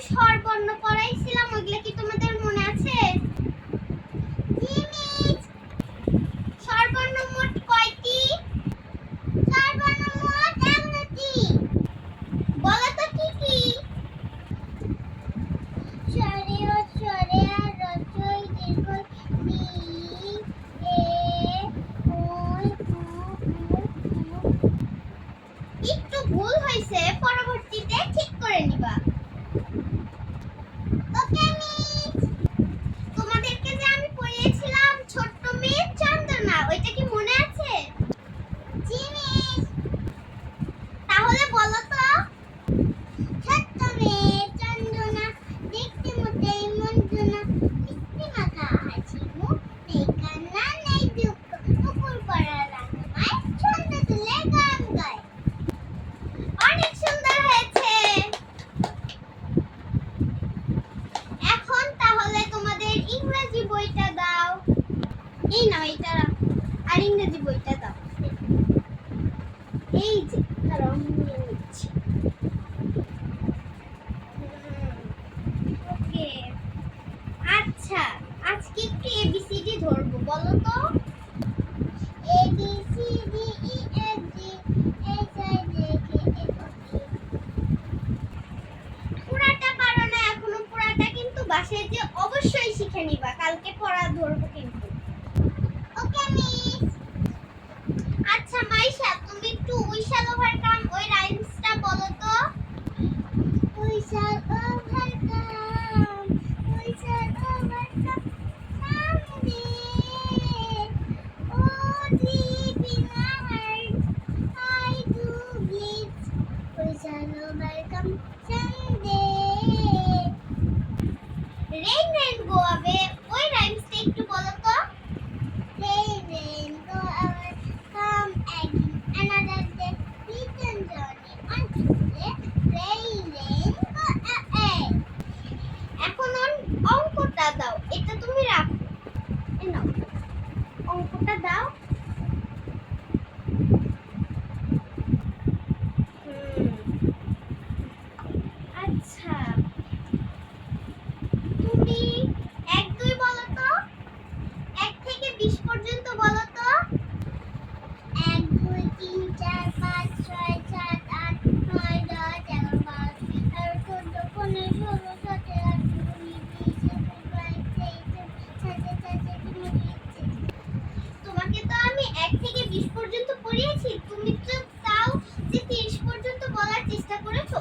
স্বরবর্ণ পড়াইছিলাম, ওইগুলা কি তোমাদের মনে আছে? জিমিস, স্বরবর্ণ মোট কয়টি? স্বরবর্ণ মোট 11টি। বলো তো কি কি? স্বরে ও স্বরে আর রস্বই দীর্ঘই নি এ ওই উ উ উ। একটু ভুল হয়েছে, পরবর্তীতে ঠিক করে নিবা। ওকে মিস, তোমাদেরকে যে আমি পড়িয়েছিলাম ছোট্ট মেয়ে চন্দনা, ওইটা কি মনে আছে? জি মিস। তাহলে বলো তো, ছোট্ট মেয়ে চন্দনা দেখতে মোটেই মঞ্জনা, মিষ্টি মাখা হাসি মুখ, নেই কান্না নেই দুঃখ, মুকুর পরা রাঙামায় ছন্দ তুলে গান গায়। অনেক সুন্দর হয়েছে। এখন তাহলে তোমাদের ইংরেজি বইটা দাও। এই নাও, এটা আর ইংরেজি বইটা দাও। এই যে দাঁড়াও, আমি নিয়ে নিচ্ছি। ওকে, আচ্ছা আজকে একটু এবিসিডি ধরবো, বলো তো। A B C D E F G H I J K L M N. পুরাটা পারো না এখনো, পুরাটা কিন্তু বাসায় যে অবশ্যই শিখে নিবা, কালকে পড়া ধরবো কিন্তু। ওকে মিস। আচ্ছা মাইশা, তুমি একটু উই শ্যাল ওভারকাম ওই রাইমসটা বলো তো। We shall overcome, we shall overcome someday, O deep in my heart I do believe we shall overcome someday. Rain rain go away, ওই রাইমসটা একটু বলো তো। Rain, rain, go away, come again, another day, return journey on Tuesday. Rain, rain, go away. এখন অঙ্কটা দাও, এটা তুমি রাখো। এই নাও, অঙ্কটা দাও। আচ্ছা, তুমি 1 2 বলো তো, 1 থেকে 20 পর্যন্ত বলো তো। 1 2 3 4 5 6 7 8 9 10 11 12 13 14 15 16 17 18 19 20 21 22 23 24 তোমাকে তো আমি 1 থেকে 20 পর্যন্ত পড়িয়েছি, তুমি তো তাও যে 30 পর্যন্ত বলার চেষ্টা করেছো।